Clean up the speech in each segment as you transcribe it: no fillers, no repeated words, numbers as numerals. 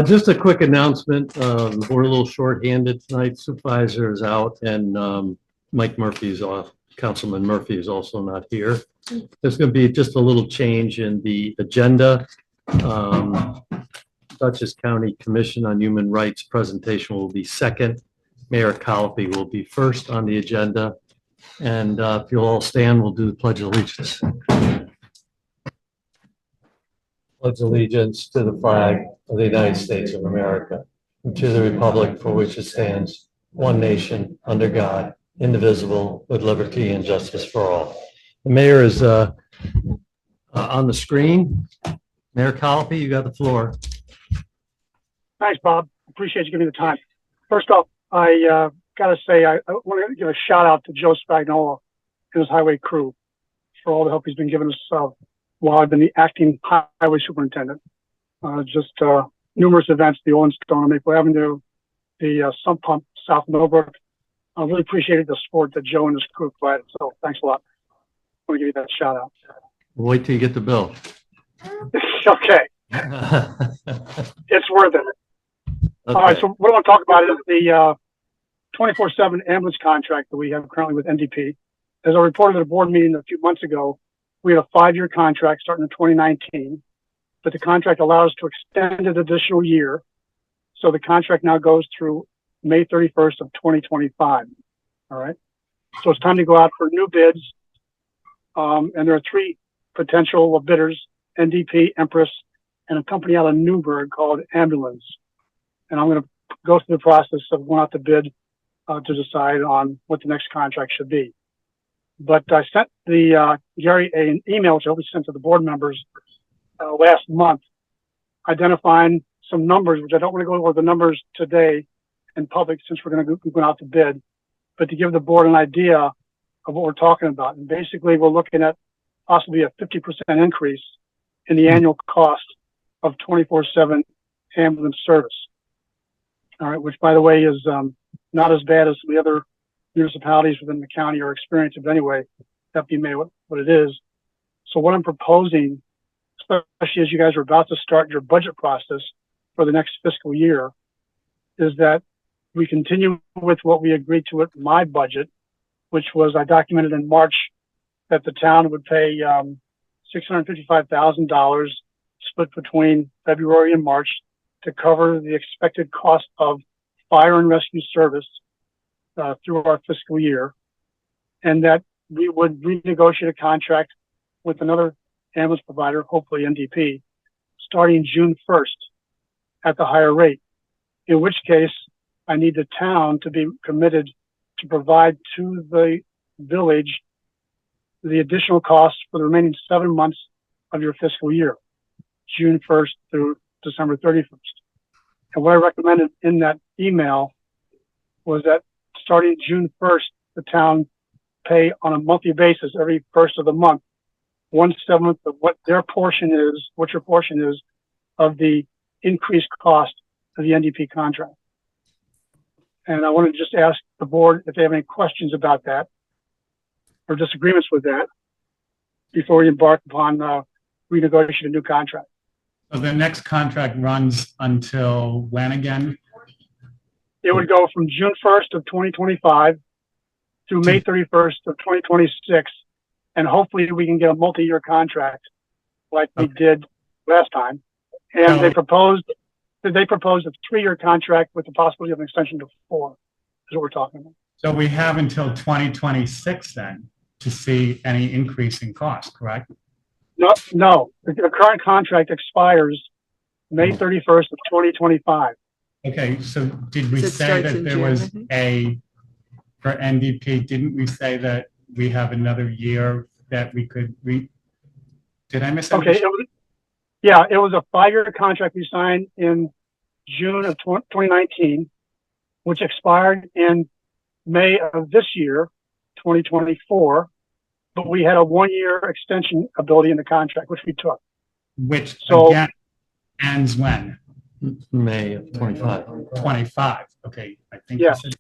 Just a quick announcement. We're a little short-handed tonight. Supervisor is out and Mike Murphy's off. Councilman Murphy is also not here. There's going to be just a little change in the agenda. Dutchess County Commission on Human Rights presentation will be second. Mayor Colopy will be first on the agenda. And if you'll all stand, we'll do the Pledge of Allegiance. Pledge allegiance to the flag of the United States of America and to the republic for which it stands, one nation, under God, indivisible, with liberty and justice for all. The mayor is on the screen. Mayor Colopy, you got the floor. Thanks, Bob. Appreciate you giving me the time. First off, I got to say, I want to give a shout out to Joe Spagnola and his highway crew for all the help he's been giving us while I've been the acting highway superintendent. Numerous events, the Owen Stone on Maple Avenue, the sump pump South Millbrook. I really appreciated the support that Joe and his crew provided. So thanks a lot. I want to give you that shout out. Wait till you get the bill. Okay. It's worth it. Okay. All right. So what I want to talk about is the 24/7 ambulance contract that we have currently with NDP. As I reported at a board meeting a few months ago, we had a 5-year contract starting in 2019, but the contract allows us to extend an additional year. So the contract now goes through May 31st of 2025. All right. So it's time to go out for new bids. And there are 3 potential bidders, NDP, Empress, and a company out of Newburgh called Ambulance. And I'm going to go through the process of going out to bid to decide on what the next contract should be. But I sent Gary an email, which I hope he sent to the board members last month, identifying some numbers, which I don't want to go over the numbers today in public since we're going to be going out to bid, but to give the board an idea of what we're talking about. And basically, we're looking at possibly a 50% increase in the annual cost of 24/7 ambulance service. All right, which by the way is not as bad as the other municipalities within the county are experiencing, but anyway, that be made what it is. So what I'm proposing, especially as you guys are about to start your budget process for the next fiscal year, is that we continue with what we agreed to with my budget, which was I documented in March that the town would pay $655,000 split between February and March to cover the expected cost of fire and rescue service through our fiscal year, and that we would renegotiate a contract with another ambulance provider, hopefully NDP, starting June 1st at the higher rate, in which case I need the town to be committed to provide to the village the additional costs for the remaining 7 months of your fiscal year, June 1st through December 31st. And what I recommended in that email was that starting June 1st, the town pay on a monthly basis every first of the month, 1/7 of what their portion is, what your portion is of the increased cost of the NDP contract. And I want to just ask the board if they have any questions about that or disagreements with that before we embark upon renegotiating a new contract. So the next contract runs until when again? It would go from June 1st of 2025 through May 31st of 2026. And hopefully we can get a multi-year contract like we did last time. And they proposed a 3-year contract with the possibility of an extension to 4 is what we're talking about. So we have until 2026 then to see any increase in cost, correct? No. The current contract expires May 31st of 2025. Okay, so did we say that there was for NDP, didn't we say that we have another year that we could did I miss Okay, it was a 5-year contract we signed in June of 2019, which expired in May of this year, 2024, but we had a 1-year extension ability in the contract, which we took. Which so, again ends when? May of 25. 25. Okay, I think yeah. you said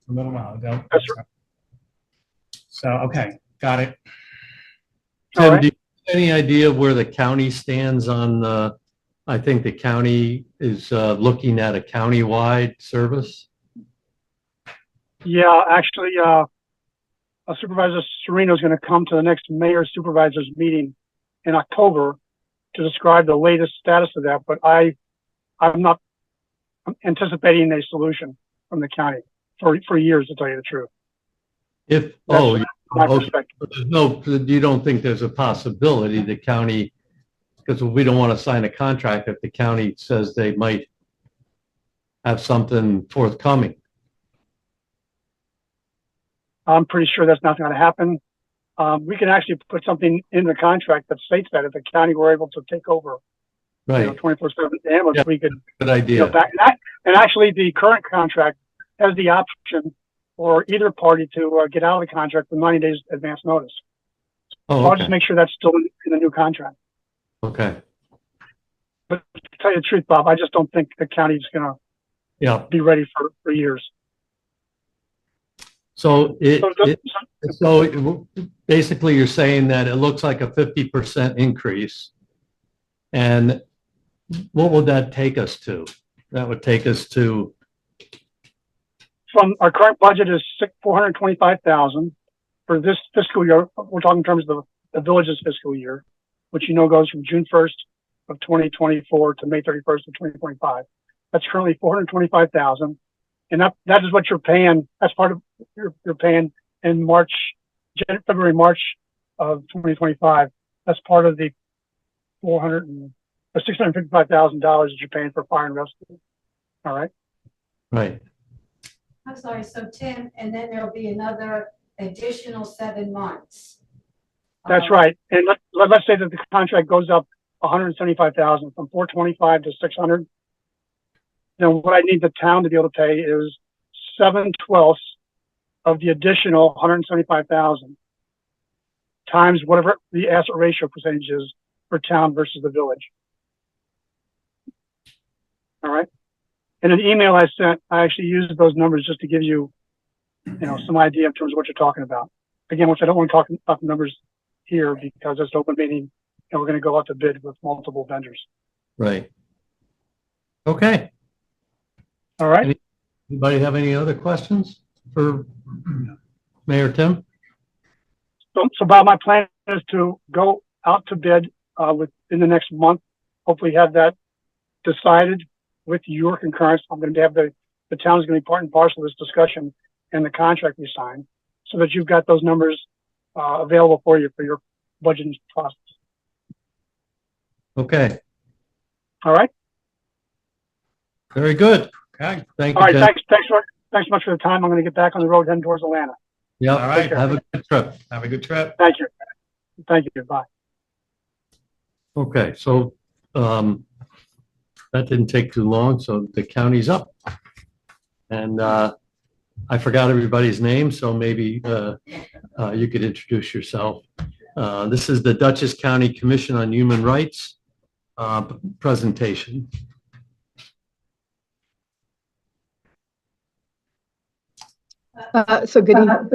a little while ago. That's right. So, okay, got it. Tim, right. do you have any idea of where the county stands on I think the county is looking at a countywide service. Yeah, actually, Supervisor Serino is going to come to the next mayor supervisors meeting in October to describe the latest status of that. But I'm not anticipating a solution from the county for years, to tell you the truth. My Okay. Perspective. No, you don't think there's a possibility the county, because we don't want to sign a contract if the county says they might have something forthcoming. I'm pretty sure that's not going to happen. We can actually put something in the contract that states that if the county were able to take over, Right. 24/7 ambulance, we could. Good idea. And actually, the current contract has the option for either party to get out of the contract with 90 days advance notice. Oh, So I'll okay. just make sure that's still in the new contract. Okay. But to tell you the truth, Bob, I just don't think the county's going to Yeah. be ready for years. So So basically you're saying that it looks like a 50% increase. And what would that take us to? That would take us to, from our current budget is $425,000 for this fiscal year. We're talking in terms of the village's fiscal year, which goes from June 1st of 2024 to May 31st of 2025. That's currently $425,000, and that is what you're paying. That's part of you're paying in February, March of 2025. That's part of the $655,000 that you're paying for fire and rescue. All right. right. I'm sorry, so Tim, and then there'll be another additional 7 months. That's right. And let's say that the contract goes up 175,000 from 425 to 600. Then what I need the town to be able to pay is 7/12 of the additional 175,000 times whatever the asset ratio percentage is for town versus the village. All right. In an email I sent, I actually used those numbers just to give you, some idea in terms of what you're talking about. Again, which I don't want to talk about the numbers here because it's an open meeting and we're going to go out to bid with multiple vendors. Right. Okay. All right. Anybody have any other questions for Mayor Tim? So Bob, my plan is to go out to bid within the next month. Hopefully have that decided with your concurrence. I'm going to have the town is going to be part and parcel of this discussion and the contract we sign so that you've got those numbers available for you for your budgeting process. Okay. All right. Very good. Okay. Thank you. All right. Tim. Thanks much for the time. I'm going to get back on the road heading towards Atlanta. Yeah. All right. Have a good trip. Have a good trip. Thank you. Thank you. Bye. Okay. So that didn't take too long. So the county's up. And I forgot everybody's name. So maybe you could introduce yourself. This is the Dutchess County Commission on Human Rights presentation. So good evening.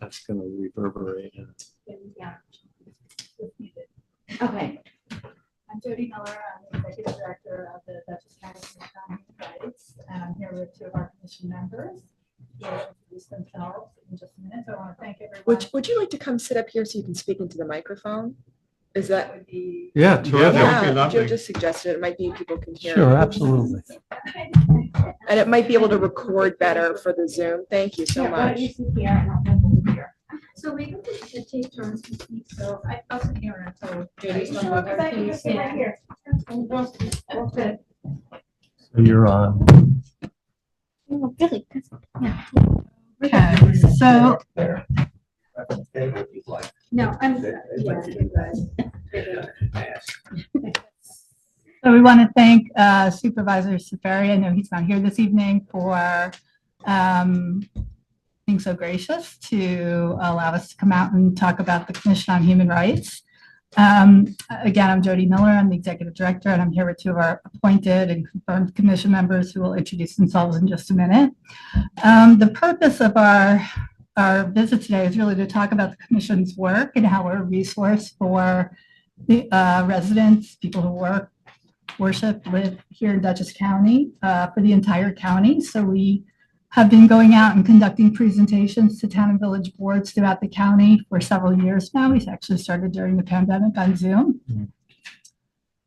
That's going to reverberate. Yeah. Okay. I'm Jody Miller. I'm the Executive Director of the Dutchess County Commission on Human Rights, and I'm here with 2 of our commission members. They'll introduce themselves in just a minute. So I want to thank everyone. Would you like to come sit up here so you can speak into the microphone? Is that? Would be Yeah, that terrific. would be Yeah, lovely. Joe just suggested it might be people can hear. Sure, absolutely. And it might be able to record better for the Zoom. Thank you so Yeah, why much. don't you sit here and I'll come over here. So we can take turns to speak. So I'll sit here until Jody's done with her. Can you stand right here? Okay. So you're on. Oh, really? Yeah. Okay, so, No, I'm. so we want to thank Supervisor Safari. I know he's not here this evening for being so gracious to allow us to come out and talk about the Commission on Human Rights. Again, I'm Jody Miller. I'm the Executive Director, and I'm here with 2 of our appointed and confirmed commission members who will introduce themselves in just a minute. The purpose of our visit today is really to talk about the Commission's work and how we're a resource for the residents, people who work, worship, live here in Dutchess County for the entire county. So we have been going out and conducting presentations to town and village boards throughout the county for several years now. We actually started during the pandemic on Zoom.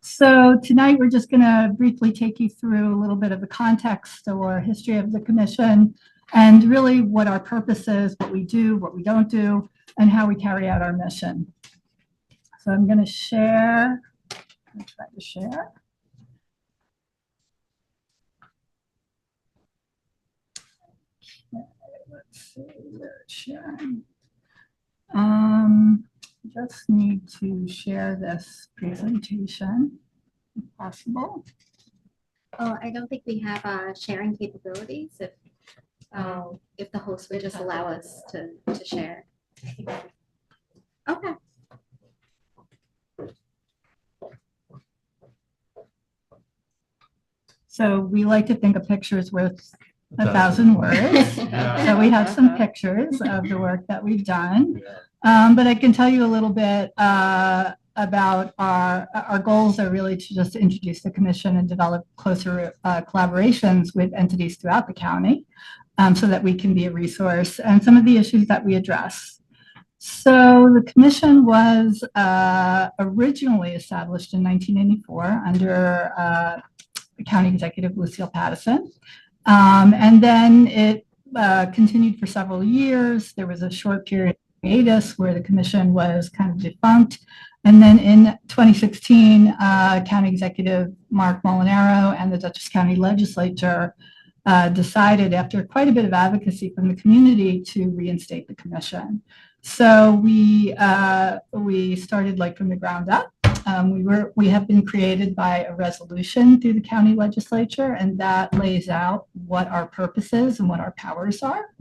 So tonight, we're just going to briefly take you through a little bit of the context or history of the commission and really what our purpose is, what we do, what we don't do, and how we carry out our mission. So I'm going to share. I'll try to share. Let's see, where it's sharing. Just need to share this presentation, if possible. Oh, I don't think we have sharing capabilities. If the host would just allow us to share. Okay. So we like to think a picture is worth 1,000 words. So we have some pictures of the work that we've done. But I can tell you a little bit about our goals are really to just introduce the commission and develop closer collaborations with entities throughout the county so that we can be a resource and some of the issues that we address. So the commission was originally established in 1984 under County Executive Lucille Pattison. And then it continued for several years. There was a short period of hiatus where the commission was kind of defunct. And then in 2016, County Executive Mark Molinaro and the Dutchess County Legislature decided, after quite a bit of advocacy from the community, to reinstate the commission. So we started like from the ground up. We have been created by a resolution through the county legislature, and that lays out what our purpose is and what our powers are,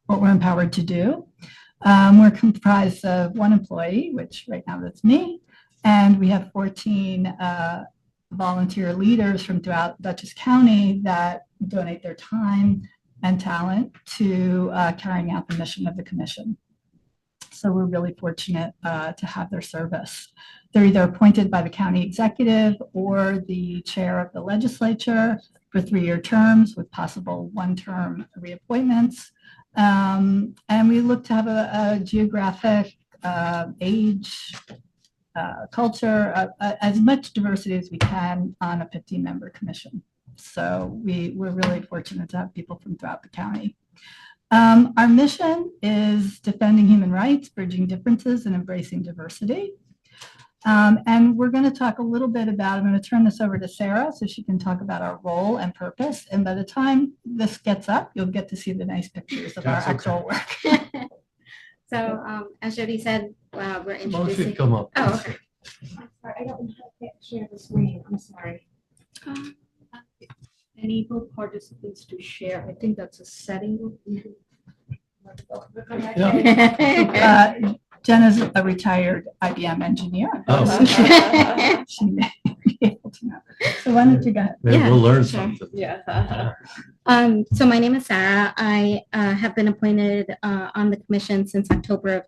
what we're empowered to do. We're comprised of one employee, which right now that's me, and we have 14 volunteer leaders from throughout Dutchess County that donate their time and talent to carrying out the mission of the commission. So we're really fortunate to have their service. They're either appointed by the county executive or the chair of the legislature for 3-year terms with possible one-term reappointments. And we look to have a geographic, age, culture, as much diversity as we can on a 15-member commission. So we're really fortunate to have people from throughout the county. Our mission is defending human rights, bridging differences, and embracing diversity. And we're going to talk a little bit about, I'm going to turn this over to Sarah so she can talk about our role and purpose. And by the time this gets up, you'll get to see the nice pictures of our actual work. So as Jody said, we're Most introducing. should come up. Oh, okay. I'm sorry, I don't share the screen. I'm sorry. Enable participants to share. I think that's a setting. Jenna's a retared IBM engineer. Oh. She may be able to know. So why don't you go ahead? Maybe Yeah, we'll learn sure. something. Yeah. So my name is Sarah. I have been appointed on the commission since October of